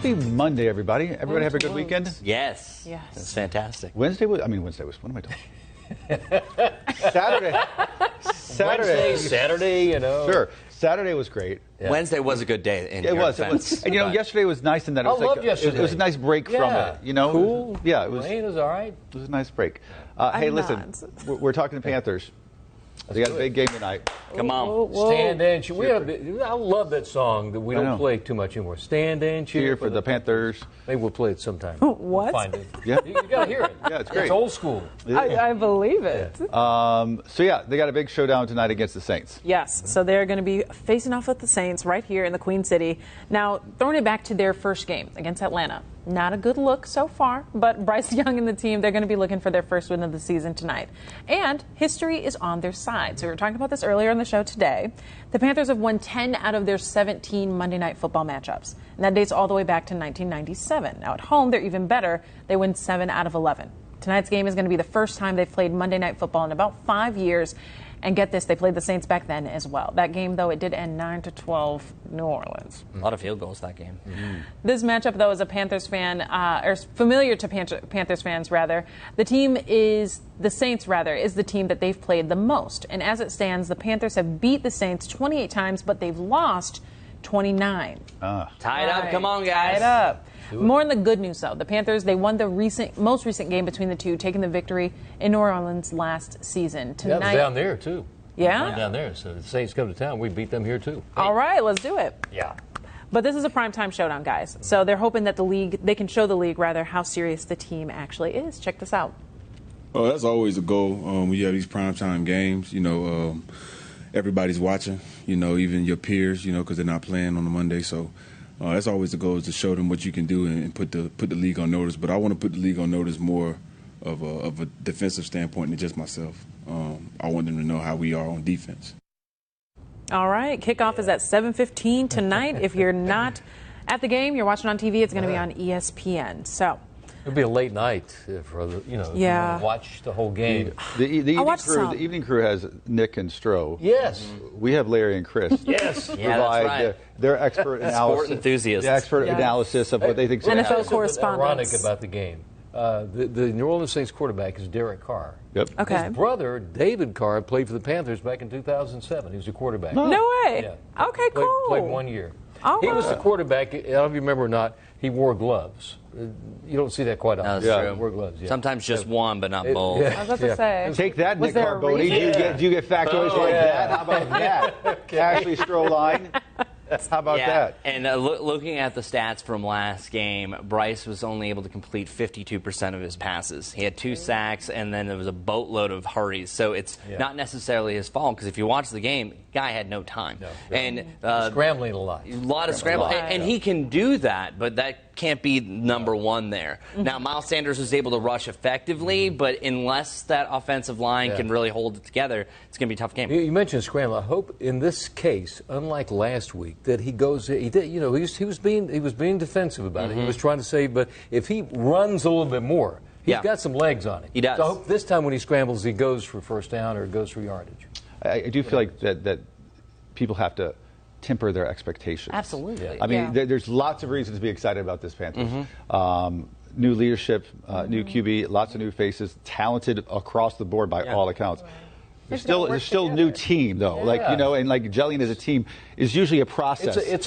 Happy Monday, everybody. Everybody have a good weekend? Yes. Yes. That's fantastic. Wednesday was, what am I talking? Saturday, Saturday, you know. Sure. Saturday was great. Yeah. Wednesday was a good day. It was. And, yesterday was nice in that it was, loved yesterday. It was a nice break from it. Cool. Yeah, it was. Rain was all right. It was a nice break. Hey, listen, we're talking to Panthers. They got a big game tonight. Come on. Stand and cheer. I love that song that we don't play too much anymore. Stand and cheer for the Panthers. Maybe we'll play it sometime. What? We'll find it. Yeah. You got to hear it. Yeah, it's great. It's old school. I believe it. They got a big showdown tonight against the Saints. Yes, so they're going to be facing off with the Saints right here in the Queen City. Now, throwing it back to their first game against Atlanta. Not a good look so far, but Bryce Young and the team, they're going to be looking for their first win of the season tonight. And history is on their side. So we were talking about this earlier in the show today. The Panthers have won 10 out of their 17 Monday Night Football matchups. And that dates all the way back to 1997. Now, at home, they're even better. They win 7 out of 11. Tonight's game is going to be the first time they've played Monday Night Football in about 5 years. And get this, they played the Saints back then as well. That game, though, it did end 9-12 New Orleans. A lot of field goals that game. Mm-hmm. This matchup, though, as a Panthers fan, or familiar to Panthers fans, rather, the Saints, is the team that they've played the most. And as it stands, the Panthers have beat the Saints 28 times, but they've lost 29. Tied up. Come on, guys. Tied up. More on the good news, though. The Panthers, they won the most recent game between the two, taking the victory in New Orleans last season. Tonight, that was down there, too. Yeah? Down there. So the Saints come to town. We beat them here, too. All right, let's do it. Yeah. But this is a primetime showdown, guys. So they're hoping that they can show the league, how serious the team actually is. Check this out. Oh, that's always a goal. When you have these primetime games, everybody's watching, even your peers, because they're not playing on a Monday. So that's always the goal, is to show them what you can do and put the league on notice. But I want to put the league on notice more of a defensive standpoint than just myself. I want them to know how we are on defense. All right, kickoff is at 7:15 tonight. If you're not at the game, you're watching on TV, it's going to be on ESPN. So it'll be a late night for you want to watch the whole game. The evening crew has Nick and Stroh. Yes. We have Larry and Chris. Yes. Yeah, that's right. Their expert analysis. Sport enthusiasts. The expert analysis of what they think is NFL happening. correspondents. Ironic about the game. The New Orleans Saints quarterback is Derek Carr. Yep. Okay. His brother, David Carr, played for the Panthers back in 2007. He was a quarterback. No way. Yeah. Okay, cool. Played 1 year. All He right. was the quarterback. I don't know if you remember or not. He wore gloves. You don't see that quite often. That's true. He wore gloves. Yeah. Sometimes just one, but not both. I was about to say. Take that, Was Nick there a Carboni. reason? Do you get factoids like that? How about that? Ashley Stroline. How about that? And looking at the stats from last game, Bryce was only able to complete 52% of his passes. He had 2 sacks, and then there was a boatload of hurries. So it's not necessarily his fault, because if you watch the game, guy had no time. And scrambling a lot. A lot of scrambling. And he can do that, but that can't be number one there. Now, Miles Sanders was able to rush effectively, but unless that offensive line can really hold it together, it's going to be a tough game. You mentioned scramble. I hope in this case, unlike last week, that he goes. He did. He was being defensive about it. He was trying to save. But if he runs a little bit more, he's got some legs on him. He does. So I hope this time when he scrambles, he goes for first down or goes for yardage. I do feel like that people have to temper their expectations. Absolutely. I mean, there's lots of reasons to be excited about this Panthers. New leadership, new QB, lots of new faces, talented across the board by all accounts. There's still a new team, though. And like gelling as a team is usually a process. It's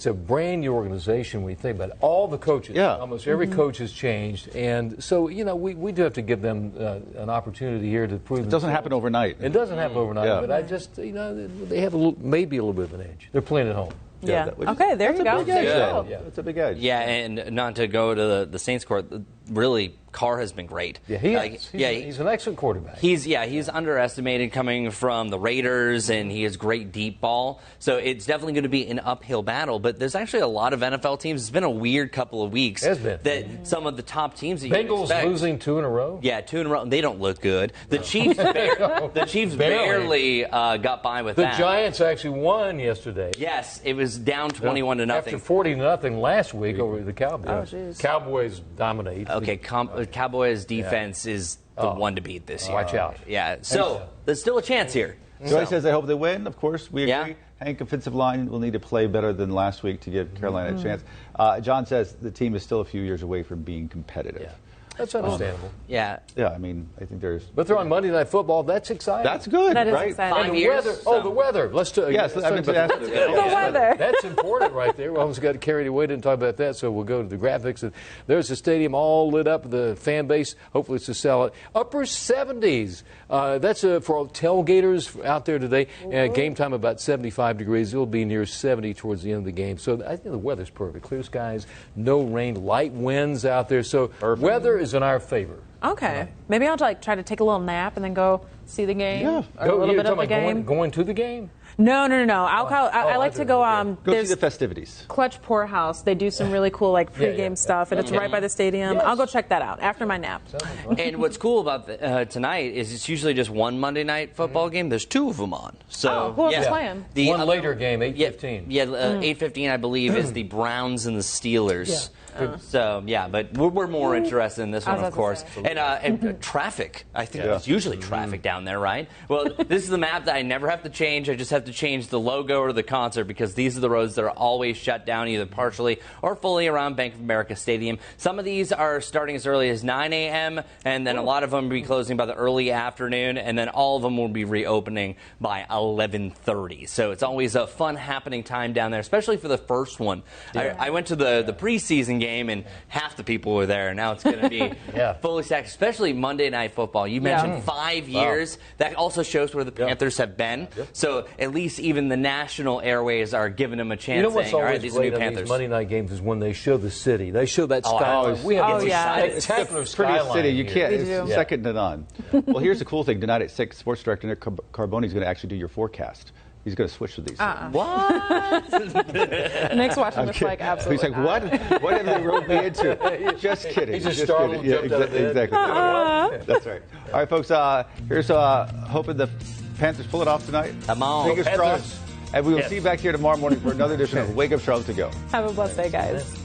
a brand new organization when you think about it. All the coaches, almost every coach has changed, and so we do have to give them an opportunity here to prove. It doesn't happen overnight. It doesn't happen overnight, but I just they have maybe a little bit of an edge. They're playing at home. Yeah. Okay, there you go. That's a big edge. Yeah, and not to go to the Saints court, really, Carr has been great. Yeah, he's an excellent quarterback. He's underestimated coming from the Raiders, and he has great deep ball. So it's definitely going to be an uphill battle. But there's actually a lot of NFL teams. It's been a weird couple of weeks. That some of the top teams that Bengals losing 2 in a row. Yeah, 2 in a row. They don't look good. The Chiefs, barely got by with that. The Giants actually won yesterday. Yes, it was down 21-0 after 40-0 last week over the Cowboys. Oh, Cowboys dominate. Okay, Cowboys defense is the one to beat this year. Watch out. Yeah, so there's still a chance here. Joey says they hope they win. Of course, we agree. Yeah. Hank, offensive line will need to play better than last week to give Carolina a chance. John says the team is still a few years away from being competitive. Yeah. That's understandable. Yeah. Yeah, I mean, I think there's. But they're on Monday Night Football. That's exciting. That's good, That is right? exciting. 5 And the years. weather. Oh, the weather. Let's do. Yes, I mean, The weather. That's important right there. We almost got carried away, didn't talk about that, so we'll go to the graphics. There's the stadium all lit up, the fan base, hopefully it's to sell it. Upper 70s. That's for all tailgaters out there today. Game time about 75 degrees. It'll be near 70 towards the end of the game. So I think the weather's perfect. Clear skies, no rain, light winds out there. So weather is in our favor. Okay. Maybe I'll try to take a little nap and then go see the game. Yeah. Or a little bit of the game. Going to the game? No. I like to go. Go see the festivities. Clutch Poorhouse. They do some really cool pregame stuff, and it's right by the stadium. Yes. I'll go check that out after my nap. And what's cool about tonight is it's usually just one Monday night football game. There's two of them on. So who else is playing? The One later game, 8:15. Yeah, 8:15 I believe is the Browns and the Steelers. So but we're more interested in this one, of course. And traffic. I think there's usually traffic down there, right? Well, this is the map that I never have to change. I just have to change the logo or the concert because these are the roads that are always shut down either partially or fully around Bank of America Stadium. Some of these are starting as early as 9 a.m. and then a lot of them will be closing by the early afternoon, and then all of them will be reopening by 11:30. So it's always a fun happening time down there, especially for the first one. I went to the preseason game and half the people were there. Now it's going to be fully stacked, especially Monday Night Football. You mentioned 5 years. That also shows where the Panthers have been. So at least even the national airways are giving them a chance. You know what's saying, all right, always these are new great on Panthers. these Monday night games is when they show the city. They show that skyline. We have It's spectacular the prettiest skyline city. You here. can't. We It's do. second to none. Well, here's the cool thing. Tonight at 6, Sports Director Nick Carboni is going to actually do your forecast. He's going to switch to these. What? Nick's watching this like absolutely. He's like, what? What have they roped me into? Just kidding. He's just Just startled, kidding. jumped out of bed. Exactly. That's right. All right, folks. Here's hoping the Panthers pull it off tonight. Come on. Fingers Panthers. crossed. And we will see you back here tomorrow morning for another edition of Wake Up Charlotte to Go. Have a blessed day, guys.